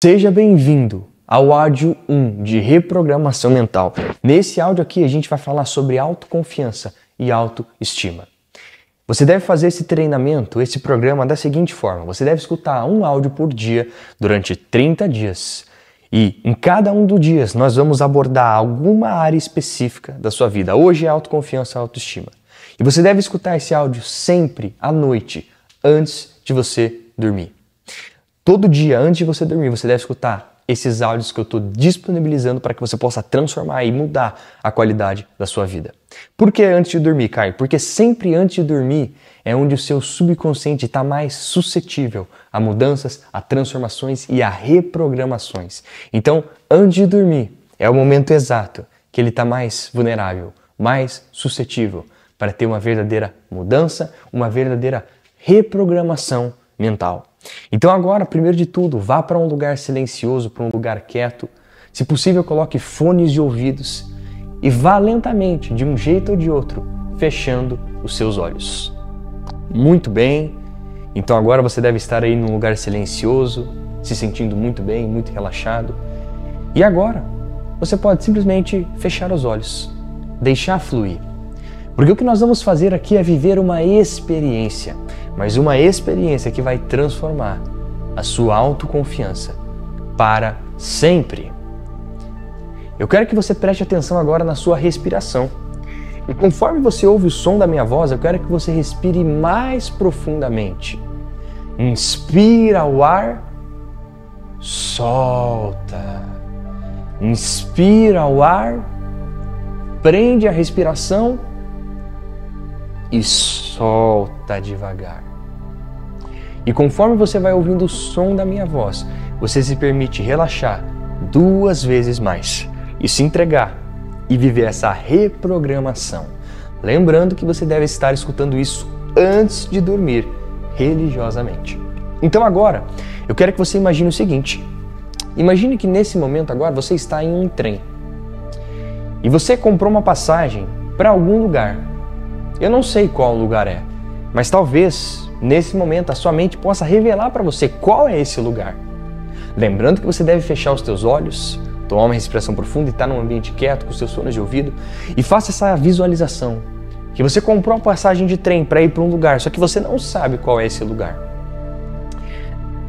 Seja bem-vindo ao áudio 1 de reprogramação mental. Nesse áudio aqui a gente vai falar sobre autoconfiança e autoestima. Você deve fazer esse treinamento, esse programa da seguinte forma. Você deve escutar um áudio por dia durante 30 dias. E em cada um dos dias nós vamos abordar alguma área específica da sua vida. Hoje é autoconfiança e autoestima. E você deve escutar esse áudio sempre à noite, antes de você dormir. Todo dia, antes de você dormir, você deve escutar esses áudios que eu estou disponibilizando para que você possa transformar e mudar a qualidade da sua vida. Por que antes de dormir, Caio? Porque sempre antes de dormir é onde o seu subconsciente está mais suscetível a mudanças, a transformações e a reprogramações. Então, antes de dormir, é o momento exato que ele está mais vulnerável, mais suscetível para ter uma verdadeira mudança, uma verdadeira reprogramação mental. Então agora, primeiro de tudo, vá para um lugar silencioso, para um lugar quieto. Se possível, coloque fones de ouvidos e vá lentamente, de um jeito ou de outro, fechando os seus olhos. Muito bem. Então agora você deve estar aí num lugar silencioso, se sentindo muito bem, muito relaxado. E agora, você pode simplesmente fechar os olhos, deixar fluir. Porque o que nós vamos fazer aqui é viver uma experiência, mas uma experiência que vai transformar a sua autoconfiança para sempre. Eu quero que você preste atenção agora na sua respiração. E conforme você ouve o som da minha voz, eu quero que você respire mais profundamente. Inspira o ar, solta. Inspira o ar, prende a respiração e solta devagar. E conforme você vai ouvindo o som da minha voz, você se permite relaxar 2 vezes mais e se entregar e viver essa reprogramação. Lembrando que você deve estar escutando isso antes de dormir, religiosamente. Então agora, eu quero que você imagine o seguinte. Imagine que nesse momento agora você está em um trem e você comprou uma passagem para algum lugar. Eu não sei qual lugar é, mas talvez, nesse momento, a sua mente possa revelar para você qual é esse lugar. Lembrando que você deve fechar os teus olhos, tomar uma respiração profunda e estar num ambiente quieto, com seus fones de ouvido, e faça essa visualização, que você comprou uma passagem de trem para ir para um lugar, só que você não sabe qual é esse lugar.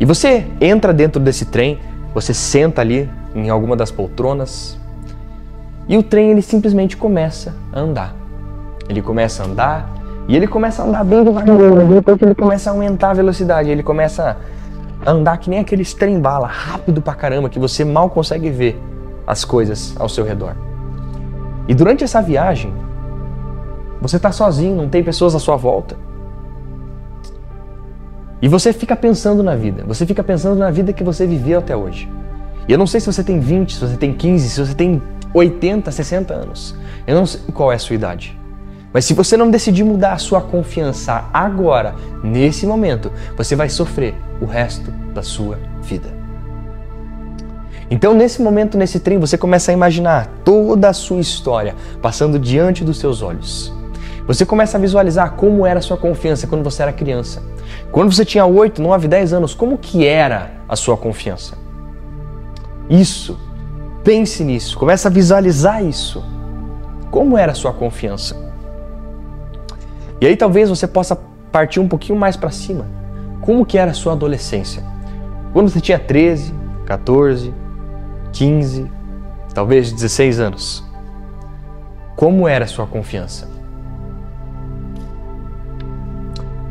E você entra dentro desse trem, você senta ali em alguma das poltronas, e o trem ele simplesmente começa a andar. Ele começa a andar e ele começa a andar bem devagarinho, depois ele começa a aumentar a velocidade, ele começa a andar que nem aqueles trem-bala, rápido pra caramba, que você mal consegue ver as coisas ao seu redor. E durante essa viagem, você tá sozinho, não tem pessoas à sua volta. E você fica pensando na vida, você fica pensando na vida que você viveu até hoje. E eu não sei se você tem 20, se você tem 15, se você tem 80, 60 anos. Eu não sei qual é a sua idade. Mas se você não decidir mudar a sua confiança agora, nesse momento, você vai sofrer o resto da sua vida. Então, nesse momento, nesse trem, você começa a imaginar toda a sua história passando diante dos seus olhos. Você começa a visualizar como era a sua confiança quando você era criança. Quando você tinha 8, 9, 10 anos, como que era a sua confiança? Isso. Pense nisso. Começa a visualizar isso. Como era a sua confiança? E aí talvez você possa partir um pouquinho mais para cima. Como que era a sua adolescência? Quando você tinha 13, 14, 15, talvez 16 anos. Como era a sua confiança?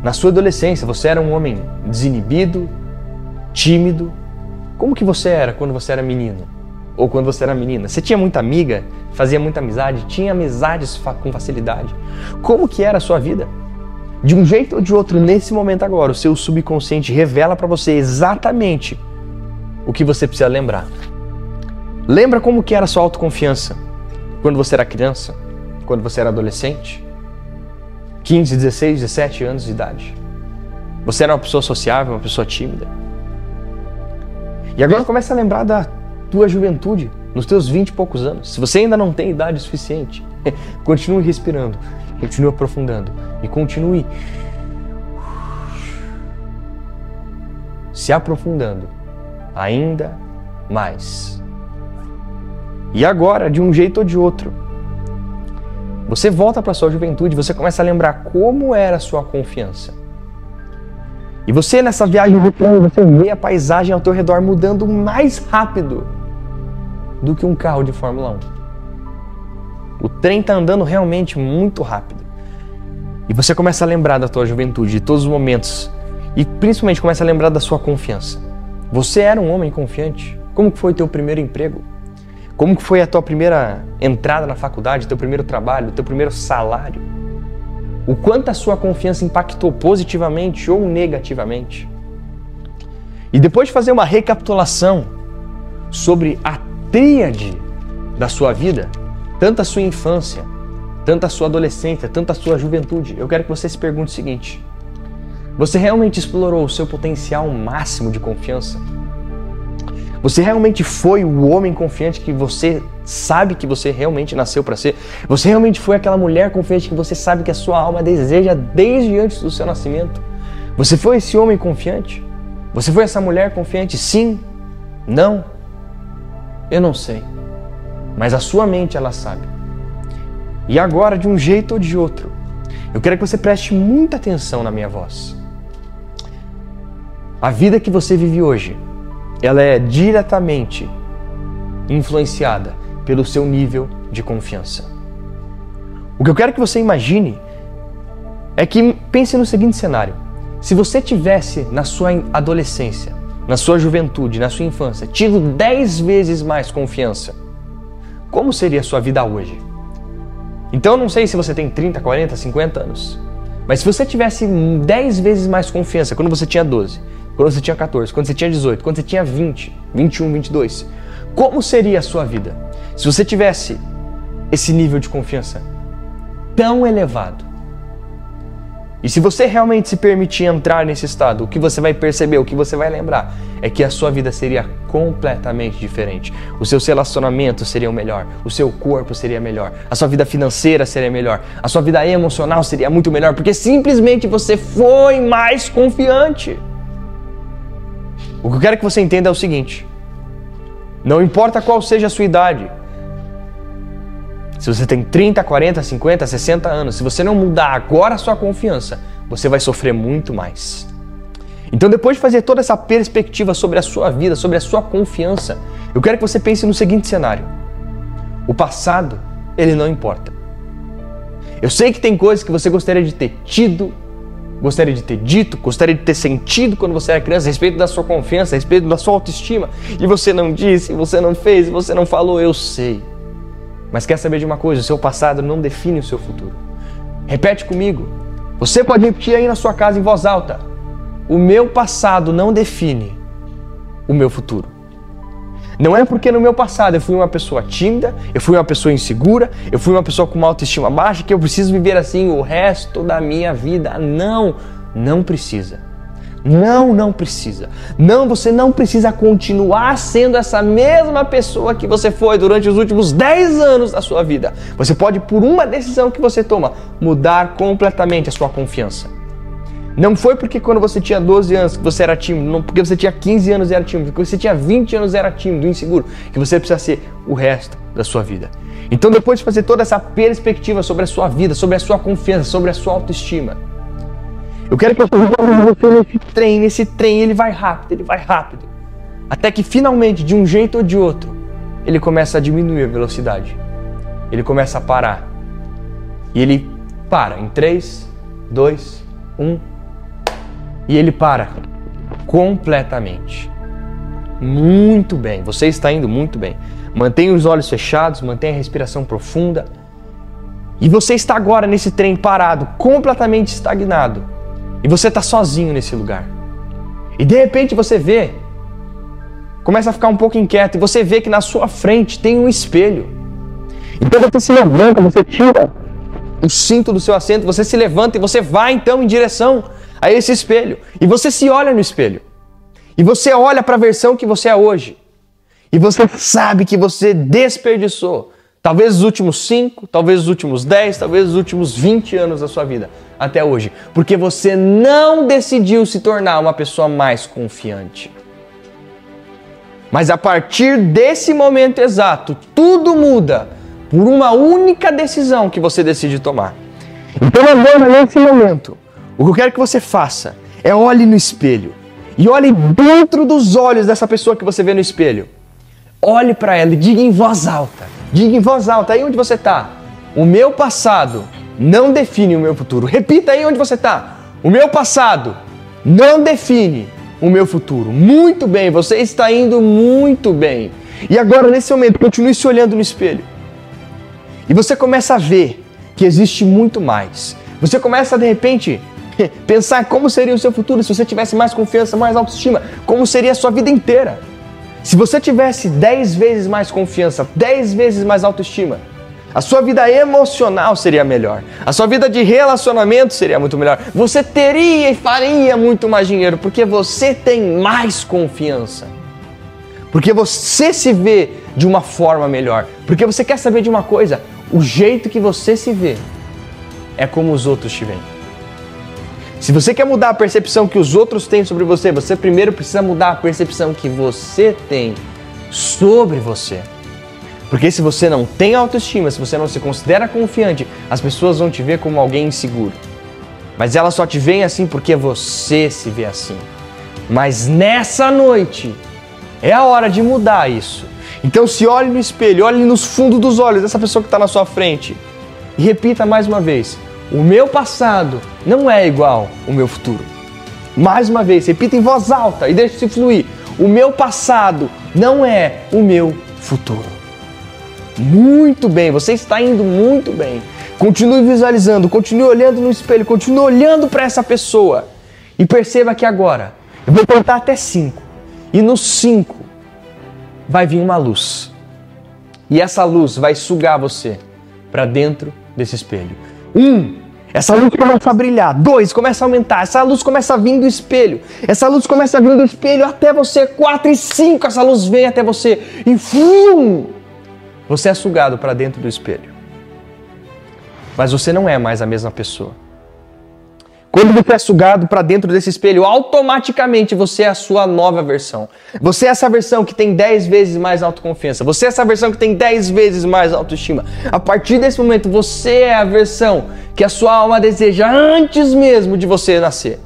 Na sua adolescência, você era um homem desinibido, tímido. Como que você era quando você era menino? Ou quando você era menina? Você tinha muita amiga? Fazia muita amizade? Tinha amizades com facilidade? Como que era a sua vida? De um jeito ou de outro, nesse momento agora, o seu subconsciente revela para você exatamente o que você precisa lembrar. Lembra como que era a sua autoconfiança quando você era criança? Quando você era adolescente? 15, 16, 17 anos de idade? Você era uma pessoa sociável, uma pessoa tímida? E agora começa a lembrar da tua juventude, nos teus 20 e poucos anos. Se você ainda não tem idade suficiente, continue respirando, continue aprofundando e continue se aprofundando ainda mais. E agora, de um jeito ou de outro, você volta para sua juventude, você começa a lembrar como era a sua confiança. E você, nessa viagem de trem, você vê a paisagem ao teu redor mudando mais rápido do que um carro de Fórmula 1. O trem está andando realmente muito rápido. E você começa a lembrar da tua juventude, de todos os momentos. E principalmente começa a lembrar da sua confiança. Você era um homem confiante? Como que foi o teu primeiro emprego? Como que foi a tua primeira entrada na faculdade, teu primeiro trabalho, teu primeiro salário? O quanto a sua confiança impactou positivamente ou negativamente? E depois de fazer uma recapitulação sobre a tríade da sua vida, tanto a sua infância, tanto a sua adolescência, tanto a sua juventude, eu quero que você se pergunte o seguinte: você realmente explorou o seu potencial máximo de confiança? Você realmente foi o homem confiante que você sabe que você realmente nasceu para ser? Você realmente foi aquela mulher confiante que você sabe que a sua alma deseja desde antes do seu nascimento? Você foi esse homem confiante? Você foi essa mulher confiante? Sim? Não? Eu não sei. Mas a sua mente, ela sabe. E agora, de um jeito ou de outro, eu quero que você preste muita atenção na minha voz. A vida que você vive hoje, ela é diretamente influenciada pelo seu nível de confiança. O que eu quero que você imagine é que pense no seguinte cenário: se você tivesse na sua adolescência, na sua juventude, na sua infância, tido 10 vezes mais confiança, como seria a sua vida hoje? Então eu não sei se você tem 30, 40, 50 anos, mas se você tivesse 10 vezes mais confiança quando você tinha 12, quando você tinha 14, quando você tinha 18, quando você tinha 20, 21, 22, como seria a sua vida se você tivesse esse nível de confiança tão elevado? E se você realmente se permitir entrar nesse estado, o que você vai perceber, o que você vai lembrar, é que a sua vida seria completamente diferente. Os seus relacionamentos seriam melhor, o seu corpo seria melhor, a sua vida financeira seria melhor, a sua vida emocional seria muito melhor, porque simplesmente você foi mais confiante. O que eu quero que você entenda é o seguinte: não importa qual seja a sua idade, se você tem 30, 40, 50, 60 anos, se você não mudar agora a sua confiança, você vai sofrer muito mais. Então, depois de fazer toda essa perspectiva sobre a sua vida, sobre a sua confiança, eu quero que você pense no seguinte cenário: o passado, ele não importa. Eu sei que tem coisas que você gostaria de ter tido, gostaria de ter dito, gostaria de ter sentido quando você era criança, a respeito da sua confiança, a respeito da sua autoestima, e você não disse, você não fez, você não falou. Eu sei. Mas quer saber de uma coisa? O seu passado não define o seu futuro. Repete comigo. Você pode repetir aí na sua casa em voz alta: o meu passado não define o meu futuro. Não é porque no meu passado eu fui uma pessoa tímida, eu fui uma pessoa insegura, eu fui uma pessoa com uma autoestima baixa, que eu preciso viver assim o resto da minha vida. Não, não precisa. Não precisa. Não, você não precisa continuar sendo essa mesma pessoa que você foi durante os últimos 10 anos da sua vida. Você pode, por uma decisão que você toma, mudar completamente a sua confiança. Não foi porque quando você tinha 12 anos que você era tímido, não porque você tinha 15 anos e era tímido, porque você tinha 20 anos e era tímido, inseguro, que você precisa ser o resto da sua vida. Então, depois de fazer toda essa perspectiva sobre a sua vida, sobre a sua confiança, sobre a sua autoestima, eu quero que você nesse trem, ele vai rápido, até que finalmente, de um jeito ou de outro, ele começa a diminuir a velocidade. Ele começa a parar. E ele para em 3, 2, 1. E ele para completamente. Muito bem, você está indo muito bem. Mantenha os olhos fechados, mantenha a respiração profunda. E você está agora nesse trem parado, completamente estagnado. E você está sozinho nesse lugar. E de repente você vê, começa a ficar um pouco inquieto, e você vê que na sua frente tem um espelho. Então você se levanta, você tira o cinto do seu assento, você se levanta e você vai então em direção a esse espelho. E você se olha no espelho. E você olha para a versão que você é hoje. E você sabe que você desperdiçou talvez os últimos 5, talvez os últimos 10, talvez os últimos 20 anos da sua vida até hoje. Porque você não decidiu se tornar uma pessoa mais confiante. Mas a partir desse momento exato, tudo muda por uma única decisão que você decide tomar. Então agora, nesse momento, o que eu quero que você faça é olhe no espelho. E olhe dentro dos olhos dessa pessoa que você vê no espelho. Olhe para ela e diga em voz alta. Diga em voz alta, aí onde você está. O meu passado não define o meu futuro. Repita aí onde você está. O meu passado não define o meu futuro. Muito bem, você está indo muito bem. E agora, nesse momento, continue se olhando no espelho. E você começa a ver que existe muito mais. Você começa, de repente, pensar como seria o seu futuro se você tivesse mais confiança, mais autoestima. Como seria a sua vida inteira. Se você tivesse 10 vezes mais confiança, 10 vezes mais autoestima, a sua vida emocional seria melhor. A sua vida de relacionamento seria muito melhor. Você teria e faria muito mais dinheiro porque você tem mais confiança. Porque você se vê de uma forma melhor. Porque você quer saber de uma coisa? O jeito que você se vê é como os outros te veem. Se você quer mudar a percepção que os outros têm sobre você, você primeiro precisa mudar a percepção que você tem sobre você. Porque se você não tem autoestima, se você não se considera confiante, as pessoas vão te ver como alguém inseguro. Mas elas só te veem assim porque você se vê assim. Mas nessa noite é a hora de mudar isso. Então se olhe no espelho, olhe nos fundos dos olhos dessa pessoa que está na sua frente e repita mais uma vez. O meu passado não é igual ao meu futuro. Mais uma vez, repita em voz alta e deixe-se fluir. O meu passado não é o meu futuro. Muito bem, você está indo muito bem. Continue visualizando, continue olhando no espelho, continue olhando para essa pessoa. E perceba que agora, eu vou contar até 5. E no 5 vai vir uma luz. E essa luz vai sugar você para dentro desse espelho. 1, essa luz começa a brilhar. 2, começa a aumentar. Essa luz começa a vir do espelho. Essa luz começa a vir do espelho até você. 4 e 5, essa luz vem até você. E você é sugado para dentro do espelho. Mas você não é mais a mesma pessoa. Quando você é sugado para dentro desse espelho, automaticamente você é a sua nova versão. Você é essa versão que tem 10 vezes mais autoconfiança. Você é essa versão que tem 10 vezes mais autoestima. A partir desse momento, você é a versão que a sua alma deseja antes mesmo de você nascer.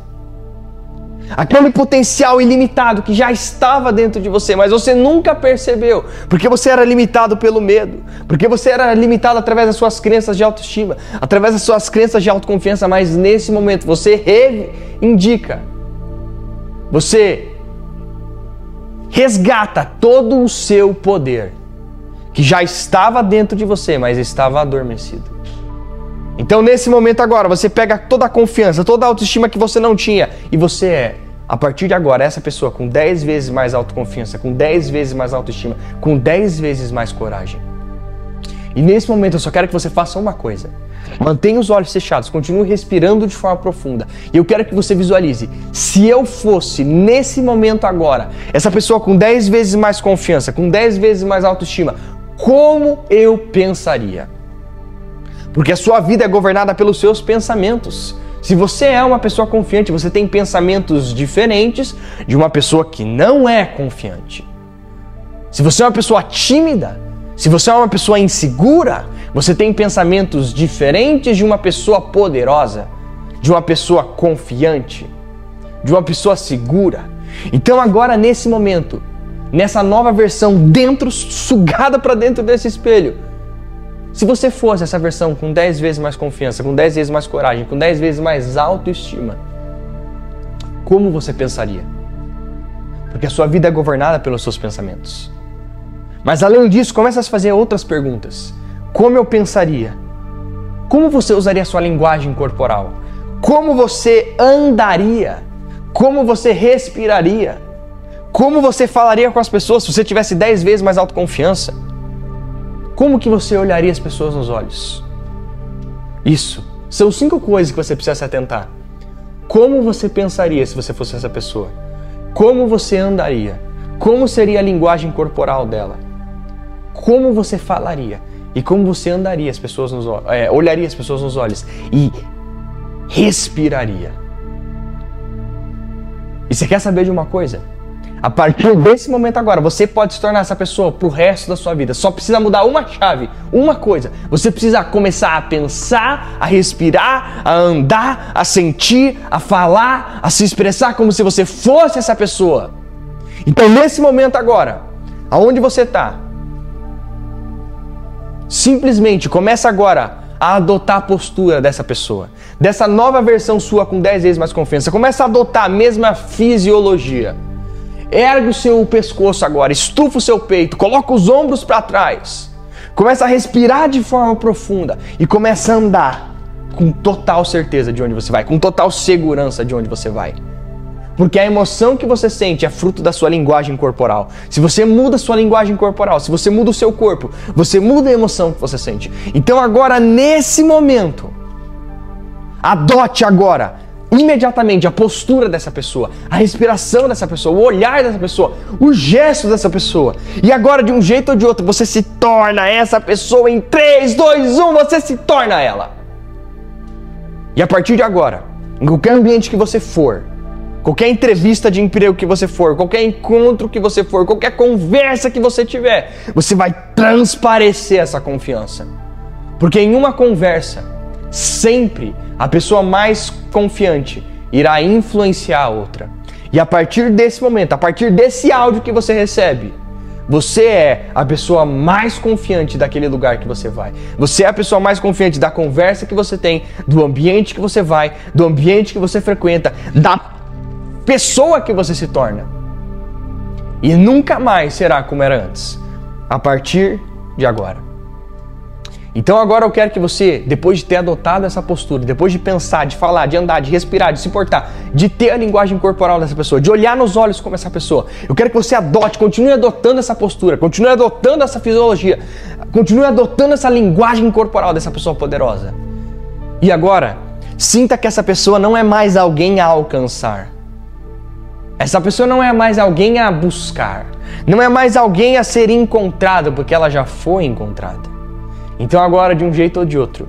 Aquele potencial ilimitado que já estava dentro de você, mas você nunca percebeu, porque você era limitado pelo medo, porque você era limitado através das suas crenças de autoestima, através das suas crenças de autoconfiança, mas nesse momento você reivindica, você resgata todo o seu poder, que já estava dentro de você, mas estava adormecido. Então nesse momento agora, você pega toda a confiança, toda a autoestima que você não tinha e você é, a partir de agora, essa pessoa com 10 vezes mais autoconfiança, com 10 vezes mais autoestima, com 10 vezes mais coragem. E nesse momento eu só quero que você faça uma coisa. Mantenha os olhos fechados, continue respirando de forma profunda. E eu quero que você visualize, se eu fosse nesse momento agora, essa pessoa com 10 vezes mais confiança, com 10 vezes mais autoestima, como eu pensaria? Porque a sua vida é governada pelos seus pensamentos. Se você é uma pessoa confiante, você tem pensamentos diferentes de uma pessoa que não é confiante. Se você é uma pessoa tímida, se você é uma pessoa insegura, você tem pensamentos diferentes de uma pessoa poderosa, de uma pessoa confiante, de uma pessoa segura. Então agora nesse momento, nessa nova versão dentro, sugada para dentro desse espelho, se você fosse essa versão com 10 vezes mais confiança, com 10 vezes mais coragem, com 10 vezes mais autoestima, como você pensaria? Porque a sua vida é governada pelos seus pensamentos. Mas além disso, começa a se fazer outras perguntas. Como eu pensaria? Como você usaria a sua linguagem corporal? Como você andaria? Como você respiraria? Como você falaria com as pessoas se você tivesse 10 vezes mais autoconfiança? Como que você olharia as pessoas nos olhos? Isso. São 5 coisas que você precisa se atentar. Como você pensaria se você fosse essa pessoa? Como você andaria? Como seria a linguagem corporal dela? Como você falaria? E como você andaria as pessoas olharia as pessoas nos olhos? E respiraria. E você quer saber de uma coisa? A partir desse momento agora, você pode se tornar essa pessoa pro resto da sua vida. Só precisa mudar uma chave, uma coisa. Você precisa começar a pensar, a respirar, a andar, a sentir, a falar, a se expressar como se você fosse essa pessoa. Então, nesse momento agora, aonde você está, simplesmente começa agora a adotar a postura dessa pessoa, dessa nova versão sua com 10 vezes mais confiança. Começa a adotar a mesma fisiologia. Ergue o seu pescoço agora, estufa o seu peito, coloca os ombros para trás. Começa a respirar de forma profunda e começa a andar com total certeza de onde você vai, com total segurança de onde você vai. Porque a emoção que você sente é fruto da sua linguagem corporal. Se você muda a sua linguagem corporal, se você muda o seu corpo, você muda a emoção que você sente. Então agora, nesse momento, adote agora, imediatamente, a postura dessa pessoa, a respiração dessa pessoa, o olhar dessa pessoa, o gesto dessa pessoa. E agora, de um jeito ou de outro, você se torna essa pessoa em 3, 2, 1, você se torna ela. E a partir de agora, em qualquer ambiente que você for, qualquer entrevista de emprego que você for, qualquer encontro que você for, qualquer conversa que você tiver, você vai transparecer essa confiança. Porque em uma conversa, sempre a pessoa mais confiante irá influenciar a outra. E a partir desse momento, a partir desse áudio que você recebe, você é a pessoa mais confiante daquele lugar que você vai. Você é a pessoa mais confiante da conversa que você tem, do ambiente que você vai, do ambiente que você frequenta, da pessoa que você se torna. E nunca mais será como era antes, a partir de agora. Então agora eu quero que você, depois de ter adotado essa postura, depois de pensar, de falar, de andar, de respirar, de se portar, de ter a linguagem corporal dessa pessoa, de olhar nos olhos como essa pessoa, eu quero que você adote, continue adotando essa postura, continue adotando essa fisiologia, continue adotando essa linguagem corporal dessa pessoa poderosa. E agora, sinta que essa pessoa não é mais alguém a alcançar. Essa pessoa não é mais alguém a buscar. Não é mais alguém a ser encontrado, porque ela já foi encontrada. Então agora, de um jeito ou de outro,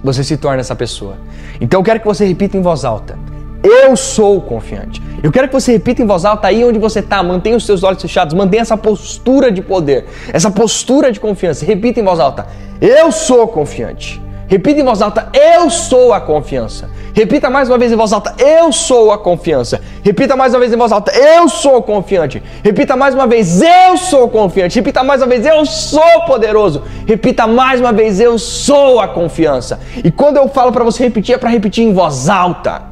você se torna essa pessoa. Então eu quero que você repita em voz alta: eu sou confiante. Eu quero que você repita em voz alta aí onde você está. Mantenha os seus olhos fechados. Mantenha essa postura de poder, essa postura de confiança. Repita em voz alta: eu sou confiante. Repita em voz alta: eu sou a confiança. Repita mais uma vez em voz alta: eu sou a confiança. Repita mais uma vez em voz alta: eu sou confiante. Repita mais uma vez: eu sou confiante. Repita mais uma vez: eu sou poderoso. Repita mais uma vez: eu sou a confiança. E quando eu falo para você repetir, é para repetir em voz alta.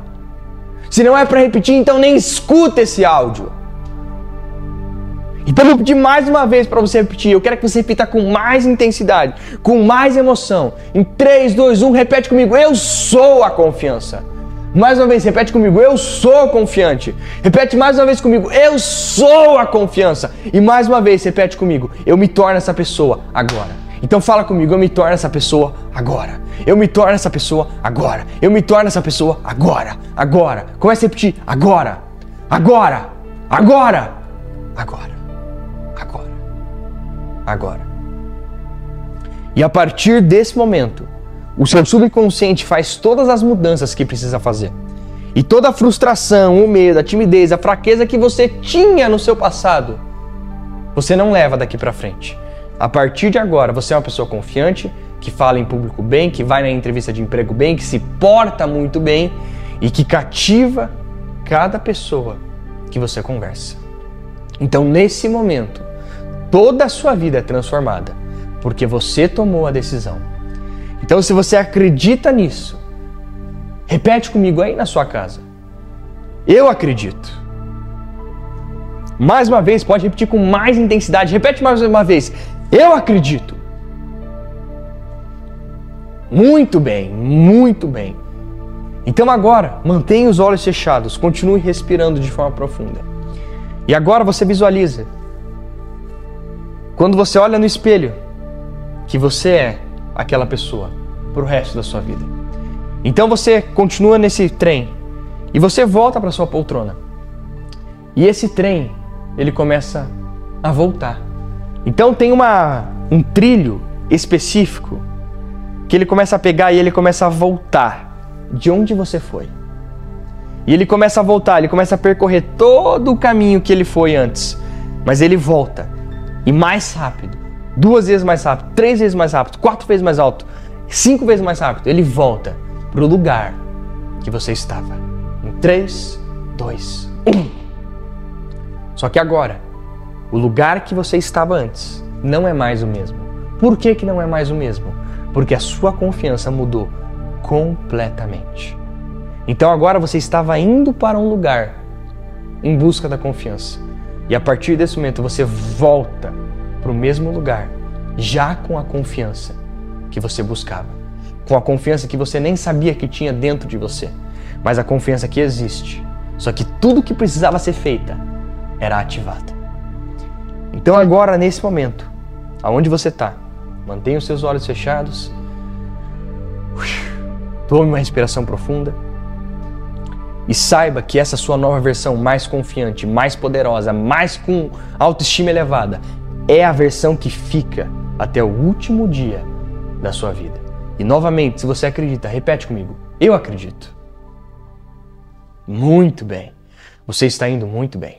Se não é para repetir, então nem escuta esse áudio. Então eu vou pedir mais uma vez para você repetir. Eu quero que você repita com mais intensidade, com mais emoção. Em 3, 2, 1, repete comigo: eu sou a confiança. Mais uma vez, repete comigo: eu sou confiante. Repete mais uma vez comigo: eu sou a confiança. E mais uma vez, repete comigo: eu me torno essa pessoa agora. Então fala comigo: eu me torno essa pessoa agora. Eu me torno essa pessoa agora. Eu me torno essa pessoa agora. Agora. Comece a repetir: agora. Agora. Agora. Agora. Agora. Agora. E a partir desse momento, o seu subconsciente faz todas as mudanças que precisa fazer. E toda a frustração, o medo, a timidez, a fraqueza que você tinha no seu passado, você não leva daqui pra frente. A partir de agora, você é uma pessoa confiante, que fala em público bem, que vai na entrevista de emprego bem, que se porta muito bem e que cativa cada pessoa que você conversa. Então, nesse momento, toda a sua vida é transformada, porque você tomou a decisão. Então, se você acredita nisso, repete comigo aí na sua casa: eu acredito. Mais uma vez, pode repetir com mais intensidade. Repete mais uma vez: eu acredito. Muito bem, muito bem. Então agora, mantenha os olhos fechados, continue respirando de forma profunda. E agora você visualiza, quando você olha no espelho, que você é aquela pessoa pro resto da sua vida. Então você continua nesse trem e você volta para sua poltrona. E esse trem, ele começa a voltar. Então tem um trilho específico que ele começa a pegar e ele começa a voltar de onde você foi. E ele começa a voltar, ele começa a percorrer todo o caminho que ele foi antes. Mas ele volta, e mais rápido, 2 vezes mais rápido, 3 vezes mais rápido, 4 vezes mais alto, 5 vezes mais rápido. Ele volta para o lugar que você estava. Em 3, 2, 1. Só que agora, o lugar que você estava antes não é mais o mesmo. Por que que não é mais o mesmo? Porque a sua confiança mudou completamente. Então agora você estava indo para um lugar em busca da confiança. E a partir desse momento você volta para o mesmo lugar, já com a confiança que você buscava. Com a confiança que você nem sabia que tinha dentro de você. Mas a confiança que existe. Só que tudo que precisava ser feita era ativada. Então agora, nesse momento, aonde você está, mantenha os seus olhos fechados. Tome uma respiração profunda. E saiba que essa sua nova versão mais confiante, mais poderosa, mais com autoestima elevada, é a versão que fica até o último dia da sua vida. E novamente, se você acredita, repete comigo. Eu acredito. Muito bem. Você está indo muito bem.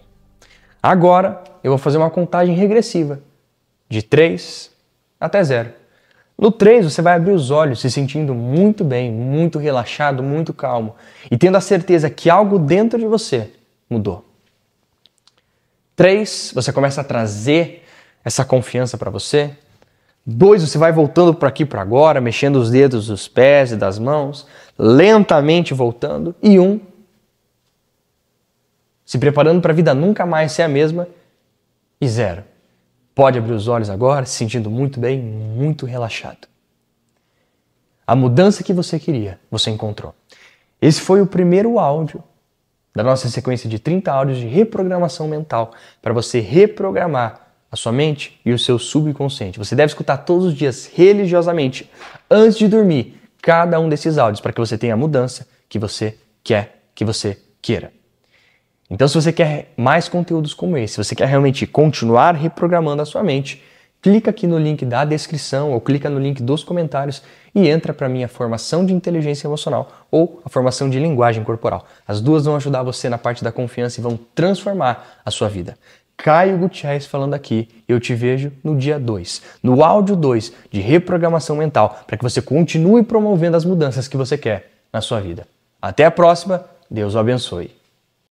Agora, eu vou fazer uma contagem regressiva. De 3 até 0. No 3, você vai abrir os olhos se sentindo muito bem, muito relaxado, muito calmo e tendo a certeza que algo dentro de você mudou. 3, você começa a trazer essa confiança para você. 2, você vai voltando para aqui para agora, mexendo os dedos dos pés e das mãos, lentamente voltando. E 1, se preparando para a vida nunca mais ser a mesma. E 0. Pode abrir os olhos agora, se sentindo muito bem, muito relaxado. A mudança que você queria, você encontrou. Esse foi o primeiro áudio da nossa sequência de 30 áudios de reprogramação mental para você reprogramar a sua mente e o seu subconsciente. Você deve escutar todos os dias religiosamente, antes de dormir, cada um desses áudios para que você tenha a mudança que você quer, que você queira. Então, se você quer mais conteúdos como esse, se você quer realmente continuar reprogramando a sua mente, clica aqui no link da descrição ou clica no link dos comentários e entra para a minha formação de inteligência emocional ou a formação de linguagem corporal. As duas vão ajudar você na parte da confiança e vão transformar a sua vida. Caio Gutierrez falando aqui, eu te vejo no dia 2, no áudio 2 de reprogramação mental, para que você continue promovendo as mudanças que você quer na sua vida. Até a próxima, Deus o abençoe.